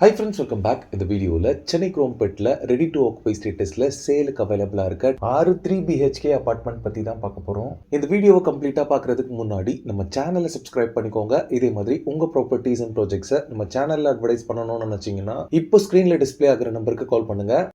Hi friends, welcome back. இந்த வீடியோவில் சென்னை குரோம்பேட்டில் ரெடி டு ஆக்குபை ஸ்டேட்டஸில் சேலுக்கு அவைலபிளாக இருக்க 6 3BHK அப்பார்ட்மெண்ட் பற்றி தான் பார்க்க போகிறோம். இந்த வீடியோவை கம்ப்ளீட்டாக பார்க்குறதுக்கு முன்னாடி நம்ம சேனலை சப்ஸ்கிரைப் பண்ணிக்கோங்க. இதே மாதிரி உங்கள் ப்ராப்பர்ட்டிஸ் அண்ட் ப்ராஜெக்ட்ஸை நம்ம சேனலில் அட்வர்டைஸ் பண்ணணும்னு நினச்சிங்கன்னா இப்போ ஸ்க்ரீனில் டிஸ்பிளே ஆகிற நம்பருக்கு கால் பண்ணுங்கள்.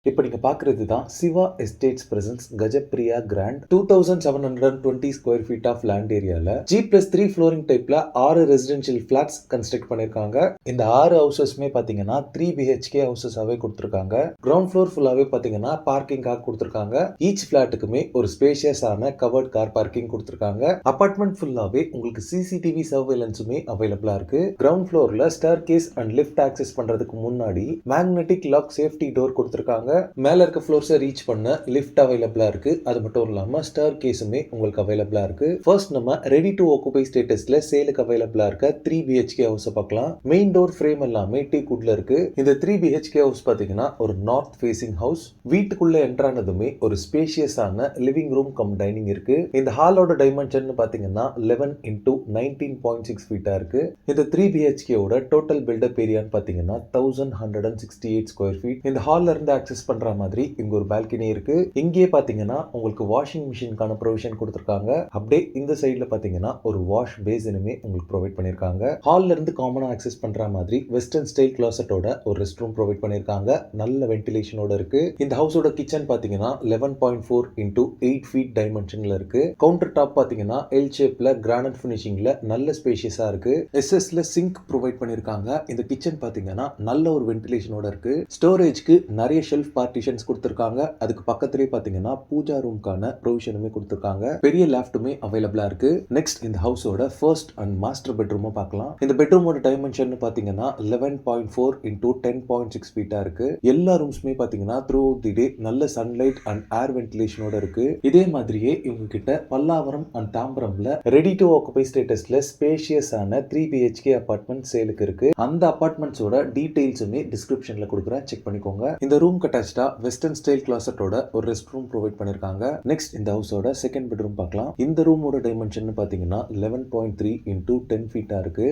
இப்போ நீங்கள் பார்க்குறது தான் Siva Estates presents Gajapriya Grand 2720 square feet of land ஏரியாவில் G+3 ஃப்ளோரிங் டைப்பில் 6 ரெசிடென்ஷியல் ஃபிளாட்ஸ் கன்ஸ்ட்ரக்ட் பண்ணியிருக்காங்க. இந்த 6 ஹவுசஸ்மே பார்த்தீங்கன்னா 3BHK ஹவுசஸாகவே கொடுத்துருக்காங்க. கிரவுண்ட் ஃப்ளோர் ஃபுல்லாகவே பார்த்தீங்கன்னா பார்க்கிங்காக கொடுத்துருக்காங்க. ஈச் ஃபிளாட்டுக்குமே ஒரு ஸ்பேஷியஸான கவர்ட் கார் பார்க்கிங் கொடுத்துருக்காங்க. அப்பார்ட்மெண்ட் ஃபுல்லாகவே உங்களுக்கு CCTV சர்வேலன்ஸுமே அவைலபிளாக இருக்கு. கிரவுண்ட் ஃப்ளோரில் staircase and lift access பண்ணுறதுக்கு முன்னாடி மேக்னெட்டிக் லாக் சேஃப்டி டோர் கொடுத்துருக்காங்க. மேல இருக்க ஃப்ளோர்ஸை ரீச் பண்ண லிஃப்ட் அவைலபிளா இருக்கு. அது மட்டும் இல்லாம ஸ்டேர் கேஸுமே உங்களுக்கு அவைலபிளா இருக்கு. ஃபர்ஸ்ட் நம்ம ரெடி டு ஆக்குபை ஸ்டேட்டஸ்ல சேலுக்கு அவைலபிளா இருக்க 3BHK ஹவுஸ் பார்க்கலாம். மெயின் டோர் ஃப்ரேம் எல்லாமே டீக் வுட்ல இருக்கு. இந்த 3BHK ஹவுஸ் பாத்தீங்கன்னா ஒரு நார்த் ஃபேசிங் ஹவுஸ். வீட்டுக்குள்ள என்ட்ரானதுமே ஒரு ஸ்பேஷியஸான லிவிங் ரூம் கம் டைனிங் இருக்கு. இந்த ஹாலோட டைமென்ஷன் பாத்தீங்கன்னா 11 × 19.6 ஃபீட்டா இருக்கு. இந்த 3BHK ஓட டோட்டல் பில்டப் ஏரியான்னு பாத்தீங்கன்னா 1168 ஸ்கொயர் ஃபீட். இந்த ஹால்ல இருந்து ஆக்சஸ் பண்ற மாதிரி இங்க ஒரு பால்கனி இருக்கு. இங்கே பாத்தீங்கன்னா உங்களுக்கு வாஷிங் மிஷினுக்கான ப்ரொவிஷன் கொடுத்திருக்காங்க. அப்படியே இந்த சைடுல பாத்தீங்கன்னா ஒரு வாஷ் பேசினுமே உங்களுக்கு ப்ரொவைட் பண்ணிருக்காங்க. ஹால்ல இருந்து காமனா ஆக்சஸ் பண்ற மாதிரி வெஸ்டர்ன் ஸ்டைல் கிளாசட்டோட ஒரு ரெஸ்ட் ரூம் ப்ரொவைட் பண்ணிருக்காங்க. நல்ல வென்டிலேஷனோட இருக்கு. இந்த ஹவுஸோட கிச்சன் பாத்தீங்கன்னா 11.4 × 8 ஃபீட் டைமென்ஷன்ல இருக்கு. கவுண்டர் டாப் பாத்தீங்கன்னா எல் ஷேப்ல கிரானைட் ஃபினிஷிங்ல நல்ல ஸ்பேஷியஸா இருக்கு. SS சிங்க் ப்ரொவைட் பண்ணிருக்காங்க. இந்த கிச்சன் பாத்தீங்கன்னா நல்ல ஒரு வென்டிலேஷனோட இருக்கு. ஸ்டோரேஜ்க்கு நிறைய ஷெல்ஃப் பார்ட்டிஷன்ஸ் கொடுத்திருக்காங்க. அதுக்கு பக்கத்திலே பாத்தீங்கன்னா பூஜா ரூம்கான ப்ரொவிஷனுமே கொடுத்திருக்காங்க. பெரிய லாஃப்ட்டுமே அவைலபிளா இருக்கு. நெக்ஸ்ட் இந்த ஹவுஸோட ஃபர்ஸ்ட் அண்ட் மாஸ்டர் பெட்ரூமை பார்க்கலாம். இந்த பெட்ரூமோட டைமென்ஷன் பாத்தீங்கன்னா 11.4 × 10.6 ஃபீட்டா இருக்கு. எல்லா ரூம்ஸ்மே பாத்தீங்கன்னா த்ரூ அவுட் தி டே நல்ல சன்லைட் அண்ட் ஏர் வென்டிலேஷனோட இருக்கு. இதே மாதிரியே இவங்க கிட்ட பல்லாவரம் அண்ட் தாம்பரம்ல ரெடி டு ஆக்குபை ஸ்டேட்டஸ்ல ஸ்பேஷியஸான 3BHK அபார்ட்மெண்ட் சேலுக்கு இருக்கு. அந்த அபார்ட்மெண்ட்ஸோட டீடைல்ஸுமே டிஸ்கிரிப்ஷன்ல கொடுக்குறேன், செக் பண்ணிக்கோங்க. இந்த ரூம் அட்டாச்டா வெஸ்டர்ன் ஸ்டைல் கிளாசட்டோட ஒரு ரெஸ்ட் ரூம் ப்ரொவைட் பண்ணிருக்காங்க. நெக்ஸ்ட் இந்த ஹவுஸோட செகண்ட் பெட்ரூம் பார்க்கலாம். இந்த ரூமோட டைமென்ஷன் பாத்தீங்கன்னா 11.3 × 10 ஃபீட்டா இருக்கு.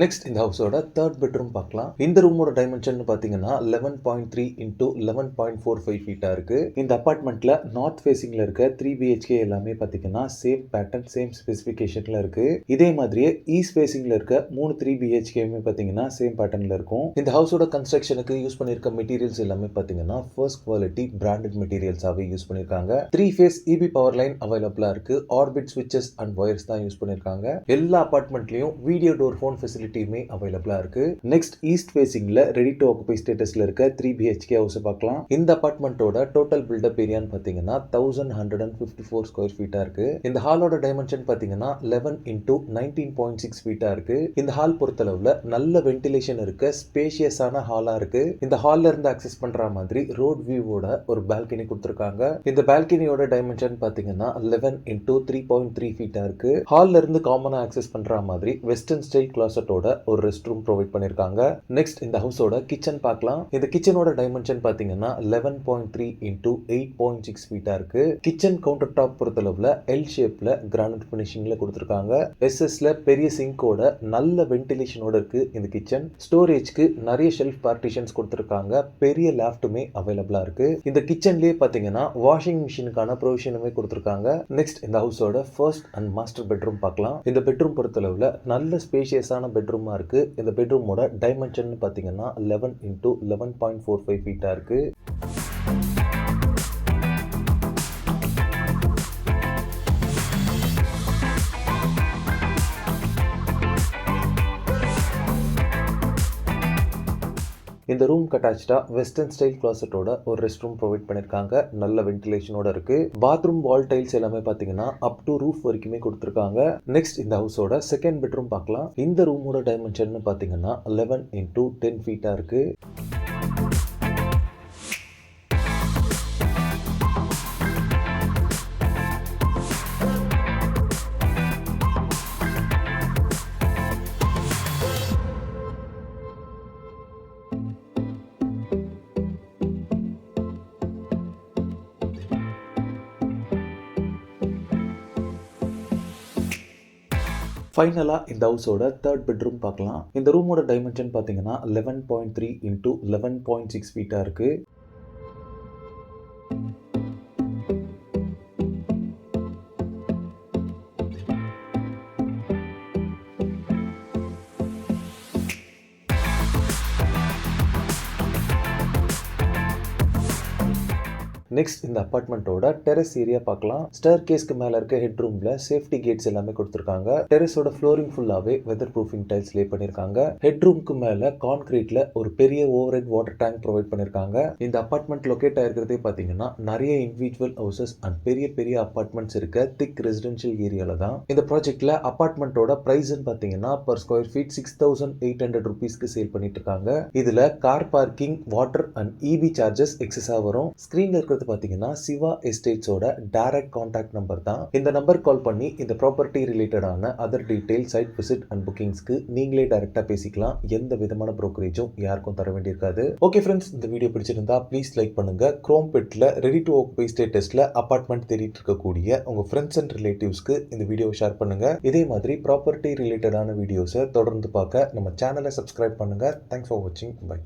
நெக்ஸ்ட் இந்த ஹவுஸோட தேர்ட் பெட்ரூம் பார்க்கலாம். இந்த ரூமோட டைமென்ஷன் பாத்தீங்கன்னா 11.3 × 11.45 ஃபீட்டா இருக்கு. இந்த அபார்ட்மெண்ட்ல நார்த் ஃபேசிங்ல இருக்க 3BHK எல்லாமே பாத்தீங்கன்னா சேம் பேட்டர்ன், சேம் ஸ்பெசிஃபிகேஷன்ல இருக்கு. இதே மாதிரியே ஈஸ்ட் ஃபேசிங்ல இருக்க 3 3BHKமே பாத்தீங்கன்னா சேம் பேட்டர்ன்ல இருக்கும். இந்த ஹவுஸோட கன்ஸ்ட்ரக்ஷனுக்கு யூஸ் பண்ணிருக்க மெட்டீரியல்ஸ் எல்லாமே பாத்தீங்கன்னா ஃபர்ஸ்ட் குவாலிட்டி பிராண்டட் மெட்டீரியல்ஸாவே யூஸ் பண்ணிருக்காங்க. 3 ஃபேஸ் EB பவர் லைன் அவைலபிளா இருக்கு. ஆர்பிட் ஸ்விட்சஸ் அண்ட் வயர்ஸ் தான் யூஸ் பண்ணிருக்காங்க. எல்லா அபார்ட்மெண்ட்லயும் வீடியோ டோர் ஃபோன் ஃபெசிலிட்டி அவைலபிளா இருக்கு. நெக்ஸ்ட் ஈஸ்ட் ஃபேசிங்ல ரெடி டு ஆக்குபை ஸ்டேட்டஸ்ல இருக்க 3BHK ஹவுஸ் பார்க்கலாம். இந்த அபார்ட்மெண்டோட டோட்டல் பில்டப் ஏரியான்னு பாத்தீங்கன்னா 1154 ஸ்கொயர் ஃபீட்டா இருக்கு. இந்த ஹாலோட டைமென்ஷன் பாத்தீங்கன்னா 11 × 19.6 ஃபீட்டா இருக்கு. இந்த ஹால் பொறுத்தளவுல நல்ல வென்டிலேஷன் இருக்க ஸ்பேஷியஸான ஹாலா இருக்கு. இந்த ஹால்ல இருந்து ஆக்சஸ் பண்ற மாதிரி ரோட் வியூவோட ஒரு பால்கனி கொடுத்திருக்காங்க. இந்த பால்கனியோட டைமென்ஷன் பாத்தீங்கன்னா 11 × 3.3 ஃபீட்டா இருக்கு. ஹால்ல இருந்து காமனா ஆக்சஸ் பண்ற மாதிரி வெஸ்டர்ன் ஸ்டைல் கிளாசட் ஒரு ரெஸ்ட் ரூம் ப்ரொவைட் பண்ணிருக்காங்க. நெக்ஸ்ட் இந்த ஹவுஸோட கிச்சன் பார்க்கலாம். இந்த கிச்சனோட டைமென்ஷன் பாத்தீங்கன்னா 11.3 × 8.6 ஃபீட்டா இருக்கு. கிச்சன் கவுண்டர் டாப் பொறுத்தளவுல எல் ஷேப்ல கிரானைட் ஃபினிஷிங்ல கொடுத்திருக்காங்க. SS பெரிய சிங்கோட நல்ல வென்டிலேஷனோட இருக்கு இந்த கிச்சன். ஸ்டோரேஜ்க்கு நிறைய ஷெல்ஃப் பார்ட்டிஷன்ஸ் கொடுத்திருக்காங்க. பெரிய லாஃப்ட்டுமே அவைலபிளா இருக்கு. இந்த கிச்சன்லயே பாத்தீங்கன்னா வாஷிங் மிஷினுக்கான ப்ரொவிஷனுமே கொடுத்திருக்காங்க. நெக்ஸ்ட் இந்த ஹவுஸோட ஃபர்ஸ்ட் அண்ட் மாஸ்டர் பெட்ரூம் பார்க்கலாம். இந்த பெட்ரூம் பொறுத்தளவுல நல்ல ஸ்பேஷியஸான பெட்ரூமா இருக்கு. இந்த பெட்ரூமோட டைமென்ஷன் பாத்தீங்கன்னா 11 × 11.45 ஃபீட்டா இருக்கு. இந்த ரூம் அட்டாச்டா வெஸ்டர்ன் ஸ்டைல் கிளாசட்டோட ஒரு ரெஸ்ட் ரூம் ப்ரொவைட் பண்ணிருக்காங்க. நல்ல வென்டிலேஷனோட இருக்கு. பாத்ரூம் வால் டைல்ஸ் எல்லாமே பாத்தீங்கன்னா அப் டு ரூஃப் வரைக்குமே கொடுத்திருக்காங்க. நெக்ஸ்ட் இந்த ஹவுஸோட செகண்ட் பெட்ரூம் பார்க்கலாம். இந்த ரூமோட டைமென்ஷன் பாத்தீங்கன்னா 11 × 10 ஃபீட்டா இருக்கு. ஃபைனலாக இந்த ஹவுஸோட தேர்ட் பெட்ரூம் பார்க்கலாம். இந்த ரூமோட டைமென்ஷன் பார்த்தீங்கன்னா 11.3 இன்டூ 11.6 ஃபீட்டாக இருக்குது. நெக்ஸ்ட் இந்த அப்பார்ட்மெண்ட்டோட டெரஸ் ஏரியா பார்க்கலாம். ஸ்டேர் கேஸ்க்கு மேல இருக்க ஹெட் ரூம்ல சேஃப்டி கேட்ஸ் எல்லாமே கொடுத்துருக்காங்க. டெரஸோட ஃப்ளோரிங் ஃபுல்லாவே வெதர் ப்ரூஃபிங் டைல்ஸ் லே பண்ணிருக்காங்க. ஹெட் ரூம்க்கு மேல கான்கிரீட்ல ஒரு பெரிய over head water tank provide பண்ணிருக்காங்க. இந்த அப்பார்ட்மெண்ட் லொகேட் ஆயிருக்கிறதே பாத்தீங்கன்னா நிறைய இண்டிவிஜுவல் ஹவுசஸ் அண்ட் பெரிய பெரிய அப்பார்ட்மெண்ட்ஸ் இருக்க திக் ரெசிடென்ஷியல் ஏரியால தான். இந்த ப்ராஜெக்ட்ல அப்பார்ட்மெண்ட்டோட பிரைஸ் பாத்தீங்கன்னா per ஸ்கொயர் ஃபீட் 6,800 rupeesக்கு சேல் பண்ணிட்டு இருக்காங்க. இதுல car parking, water and EB charges எக்ஸஸா வரும். ஸ்கிரீன்ல இருக்கிறது பாத்தீங்கன்னா சிவா எஸ்டேட்ஸோட டைரக்ட் கான்டாக்ட் நம்பர் தான். இந்த நம்பர் கால் பண்ணி இந்த ப்ராப்பர்ட்டி ரிலேட்டடான other detail, site visit and புக்கிங்ஸ்க்கு நீங்களே டைரக்டா பேசிக்கலாம். எந்த விதமான புரோக்கரேஜும் யாருக்கும் தர வேண்டியிருக்காது. ஓகே ஃப்ரெண்ட்ஸ், இந்த வீடியோ பிடிச்சிருந்தா ப்ளீஸ் லைக் பண்ணுங்க. குரோம்பேட்ல ரெடி டு ஆக்குபை ஸ்டேட்டஸ்ல அபார்ட்மெண்ட் தேடிட்டு இருக்கக்கூடிய உங்க ஃப்ரெண்ட்ஸ் அண்ட் ரிலேட்டிவ்ஸ்க்கு இந்த வீடியோவை ஷேர் பண்ணுங்க. இதே மாதிரி ப்ராப்பர்ட்டி ரிலேட்டடான வீடியோஸை தொடர்ந்து பார்க்க நம்ம சேனலை சப்ஸ்கிரைப் பண்ணுங்க. தேங்க்ஸ் ஃபார் வாட்சிங். பை.